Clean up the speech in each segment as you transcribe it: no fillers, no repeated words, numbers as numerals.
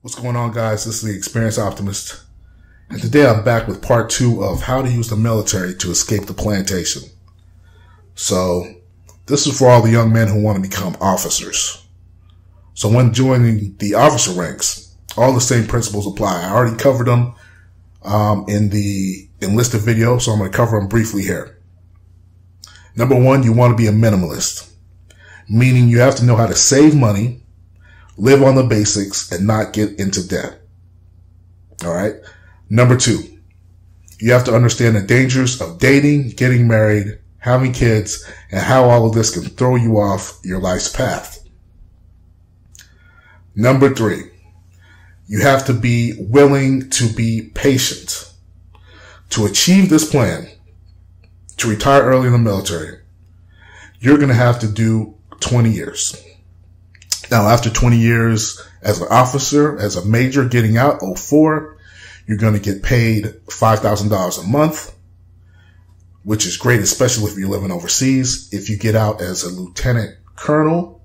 What's going on, guys? This is the Experienced Optimist, and today I'm back with part 2 of how to use the military to escape the plantation. So this is for all the young men who want to become officers. So when joining the officer ranks, all the same principles apply. I already covered them in the enlisted video, so I'm going to cover them briefly here. Number 1, you want to be a minimalist, meaning you have to know how to save money, live on the basics, and not get into debt. All right. Number 2, you have to understand the dangers of dating, getting married, having kids, and how all of this can throw you off your life's path. Number 3, you have to be willing to be patient. To achieve this plan, to retire early in the military, you're going to have to do 20 years. Now, after 20 years as an officer, as a major getting out, 04, you're going to get paid $5,000 a month, which is great, especially if you're living overseas. If you get out as a lieutenant colonel,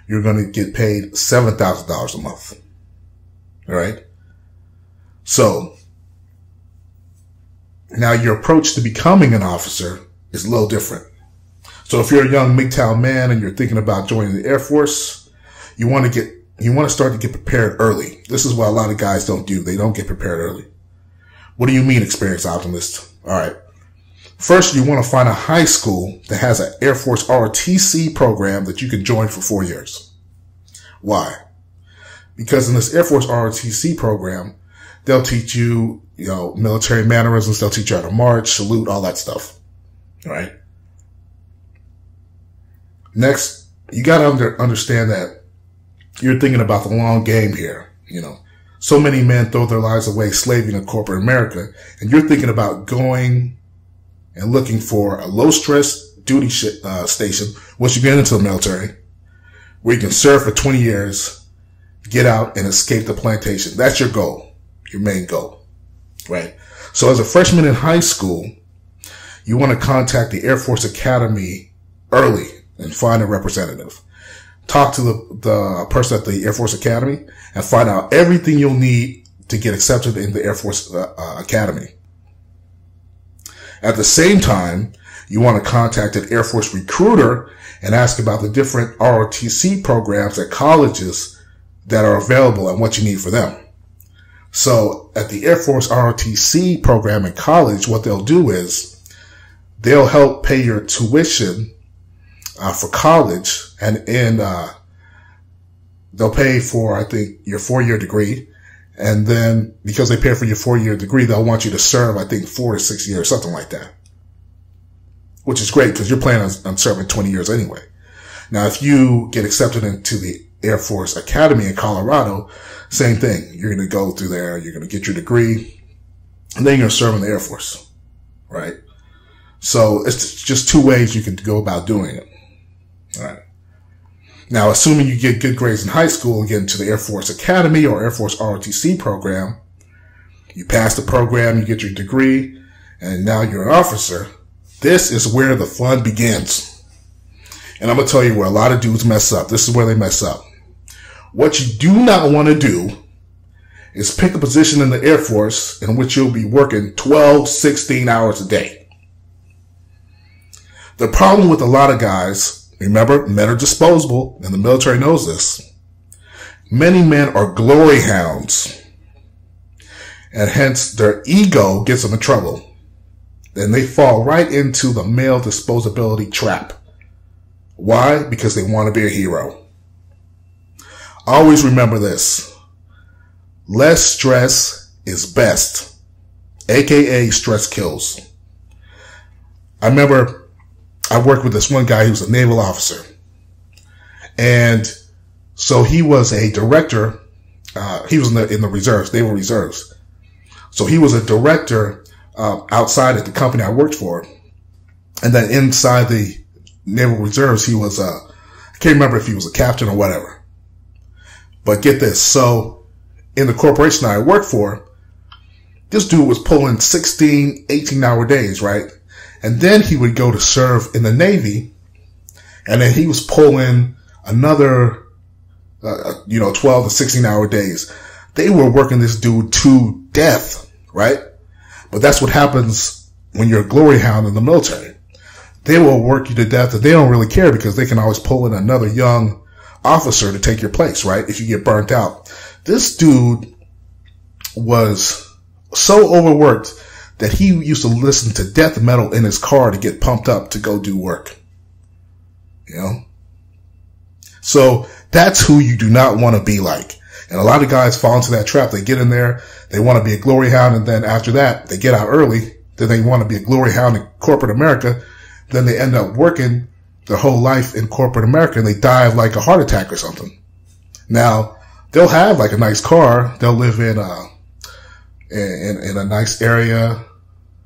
you're going to get paid $7,000 a month. All right. So now your approach to becoming an officer is a little different. So if you're a young MGTOW man and you're thinking about joining the Air Force, you want to start to get prepared early. This is what a lot of guys don't do. They don't get prepared early. What do you mean, Experienced Optimist? All right. First, you want to find a high school that has an Air Force ROTC program that you can join for 4 years. Why? Because in this Air Force ROTC program, they'll teach you, military mannerisms. They'll teach you how to march, salute, all that stuff. All right. Next, you got to understand that you're thinking about the long game here. So many men throw their lives away slaving in corporate America, and you're thinking about going and looking for a low stress duty station once you get into the military, where you can serve for 20 years, get out and escape the plantation. That's your goal, your main goal, right? So as a freshman in high school, you want to contact the Air Force Academy early and find a representative. Talk to the person at the Air Force Academy and find out everything you'll need to get accepted in the Air Force Academy. At the same time, you want to contact an Air Force recruiter and ask about the different ROTC programs at colleges that are available and what you need for them. So at the Air Force ROTC program in college, what they'll do is they'll help pay your tuition for college, and they'll pay for, I think, your 4-year degree. And then because they pay for your 4-year degree, they'll want you to serve, I think, 4 to 6 years, something like that, which is great because you're planning on serving 20 years anyway. Now, if you get accepted into the Air Force Academy in Colorado, same thing. You're going to go through there. You're going to get your degree, and then you're going to serve in the Air Force, right? So it's just 2 ways you can go about doing it. All right. Now, assuming you get good grades in high school and get into the Air Force Academy or Air Force ROTC program, you pass the program, you get your degree, and now you're an officer. This is where the fun begins. And I'm going to tell you where a lot of dudes mess up. This is where they mess up. What you do not want to do is pick a position in the Air Force in which you'll be working 12, 16 hours a day. The problem with a lot of guys, remember, men are disposable, and the military knows this. Many men are glory hounds, and hence their ego gets them in trouble. Then they fall right into the male disposability trap. Why? Because they want to be a hero. Always remember this. Less stress is best, aka stress kills. I remember I worked with this one guy who was a naval officer. And so he was a director. He was in the reserves, naval reserves. So he was a director outside at the company I worked for. And then inside the naval reserves, he was I can't remember if he was a captain or whatever. But get this. So in the corporation I worked for, this dude was pulling 16, 18-hour days, right? And then he would go to serve in the Navy, and then he was pulling another, 12 to 16-hour days. They were working this dude to death, right? But that's what happens when you're a glory hound in the military. They will work you to death, and they don't really care because they can always pull in another young officer to take your place, right? If you get burnt out. This dude was so overworked that he used to listen to death metal in his car to get pumped up to go do work. You know? So that's who you do not want to be like. And a lot of guys fall into that trap. They get in there, they want to be a glory hound, and then after that, they get out early. Then they want to be a glory hound in corporate America. Then they end up working their whole life in corporate America, and they die of like a heart attack or something. Now, they'll have like a nice car. They'll live in a nice area,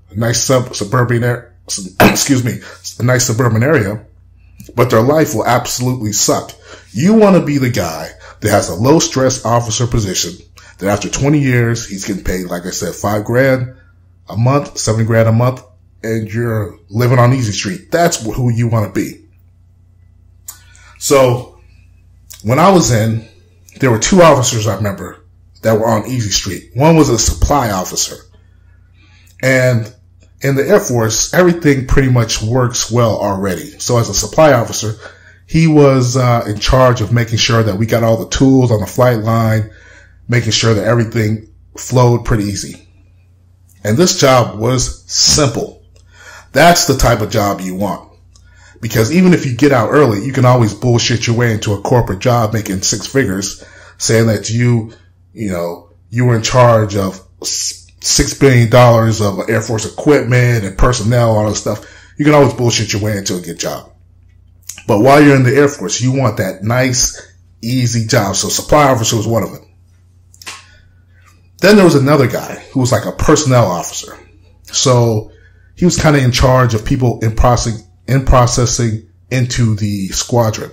a nice suburban area, a nice suburban area, but their life will absolutely suck. You want to be the guy that has a low stress officer position that after 20 years, he's getting paid, like I said, $5,000 a month, $7,000 a month, and you're living on Easy Street. That's who you want to be. So when I was in, there were two officers I remember that were on Easy Street. One was a supply officer. And in the Air Force, everything pretty much works well already. So as a supply officer, he was in charge of making sure that we got all the tools on the flight line, making sure that everything flowed pretty easy. And this job was simple. That's the type of job you want. Because even if you get out early, you can always bullshit your way into a corporate job making 6 figures, saying that you were in charge of $6 billion of Air Force equipment and personnel, all that stuff. You can always bullshit your way into a good job. But while you're in the Air Force, you want that nice, easy job. So supply officer was one of them. Then there was another guy who was like a personnel officer. So he was kind of in charge of people in processing into the squadron.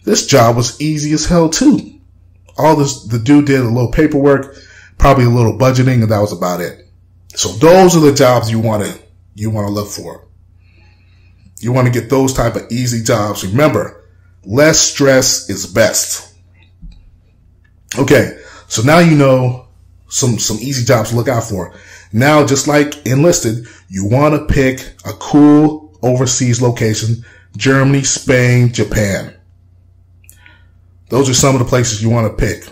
This job was easy as hell too. The dude did a little paperwork, probably a little budgeting, and that was about it. So those are the jobs you want to look for. You want to get those type of easy jobs. Remember, less stress is best. Okay, so now you know some easy jobs to look out for. Now, just like enlisted, you want to pick a cool overseas location: Germany, Spain, Japan. Those are some of the places you want to pick,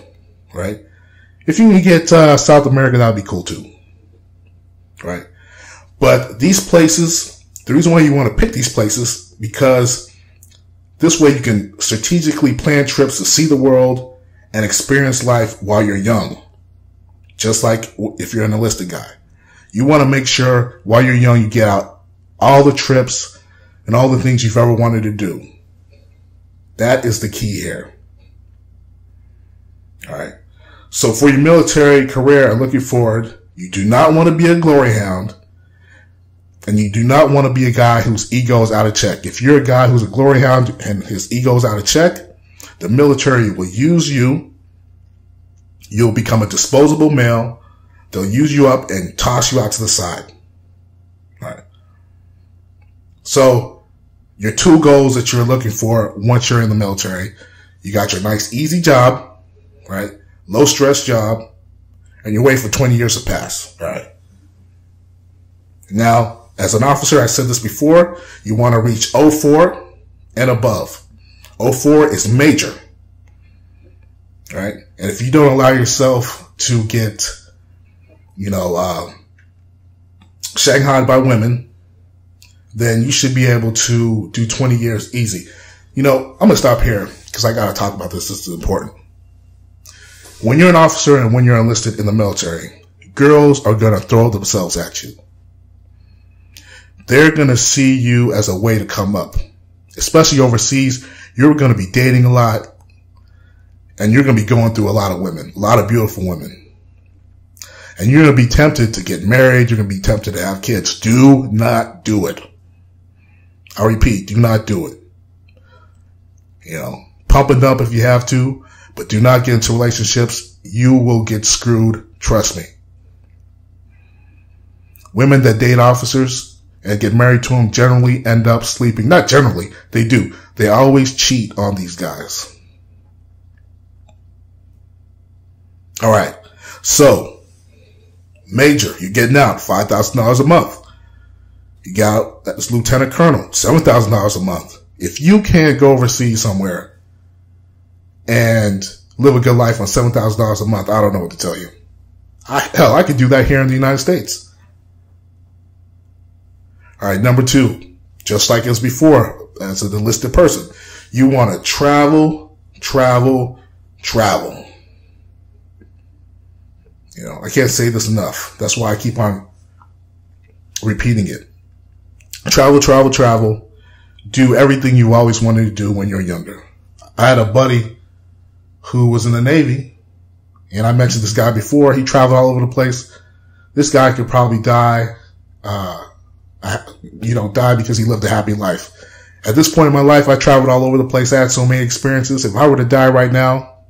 right? If you can get South America, that would be cool too, right? But these places, the reason why you want to pick these places, because this way you can strategically plan trips to see the world and experience life while you're young. Just like if you're an enlisted guy. You want to make sure while you're young you get out all the trips and all the things you've ever wanted to do. That is the key here. Alright. So for your military career and looking forward, you do not want to be a glory hound, and you do not want to be a guy whose ego is out of check. If you're a guy who's a glory hound and his ego is out of check, the military will use you. You'll become a disposable male. They'll use you up and toss you out to the side. All right. So your 2 goals that you're looking for once you're in the military, you got your nice, easy job, right? Low stress job, and you're waiting for 20 years to pass, right? Now, as an officer, I said this before, you want to reach 04 and above. 04 is major, right? And if you don't allow yourself to get, shanghaied by women, then you should be able to do 20 years easy. I'm going to stop here because I got to talk about this. This is important. When you're an officer and when you're enlisted in the military, girls are going to throw themselves at you. They're going to see you as a way to come up. Especially overseas, you're going to be dating a lot, and you're going to be going through a lot of women, a lot of beautiful women. And you're going to be tempted to get married. You're going to be tempted to have kids. Do not do it. I repeat, do not do it. Pump it up if you have to, but do not get into relationships. You will get screwed. Trust me. Women that date officers and get married to them generally end up sleeping. Not generally. They do. They always cheat on these guys. All right. So, Major, you're getting out $5,000 a month. You got that's Lieutenant Colonel, $7,000 a month. If you can't go overseas somewhere and live a good life on $7,000 a month, I don't know what to tell you. I could do that here in the United States. All right, number 2, just like as before, as an enlisted person, you want to travel, travel, travel. You know, I can't say this enough. That's why I keep on repeating it. Travel, travel, travel. Do everything you always wanted to do when you're younger. I had a buddy who was in the Navy, and I mentioned this guy before. He traveled all over the place. This guy could probably die, die because he lived a happy life. At this point in my life, I traveled all over the place. I had so many experiences. If I were to die right now,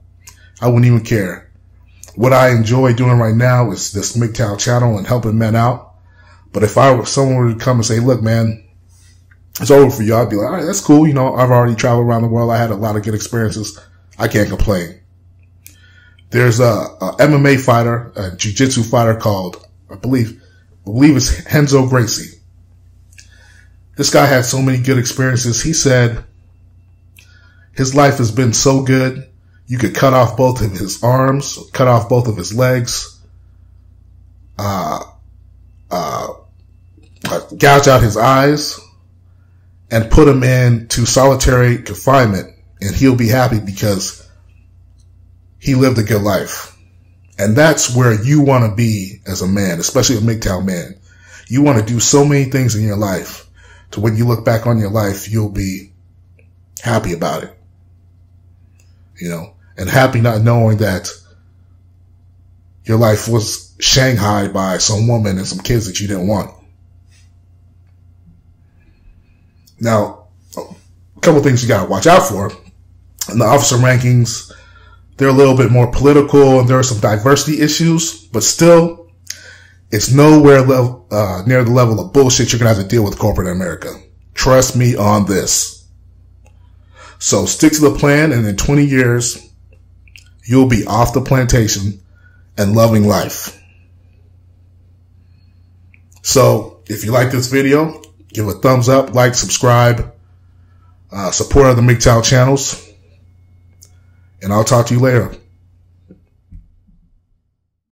I wouldn't even care. What I enjoy doing right now is this MGTOW channel and helping men out. But if someone were to come and say, look, man, it's over for you, I'd be like, all right, that's cool. You know, I've already traveled around the world. I had a lot of good experiences. I can't complain. There's a MMA fighter, a jiu-jitsu fighter called, I believe it's Renzo Gracie. This guy had so many good experiences. He said his life has been so good. You could cut off both of his arms, cut off both of his legs, gouge out his eyes, and put him into solitary confinement, and he'll be happy because he lived a good life. And that's where you want to be as a man, especially a MGTOW man. You want to do so many things in your life to when you look back on your life, you'll be happy about it. You know, and happy not knowing that your life was shanghaied by some woman and some kids that you didn't want. Now, a couple of things you got to watch out for. In the officer rankings, they're a little bit more political and there are some diversity issues, but still, it's nowhere near the level of bullshit you're going to have to deal with corporate America. Trust me on this. So stick to the plan, and in 20 years, you'll be off the plantation and loving life. So if you like this video, give a thumbs up, like, subscribe, support other MGTOW channels, and I'll talk to you later.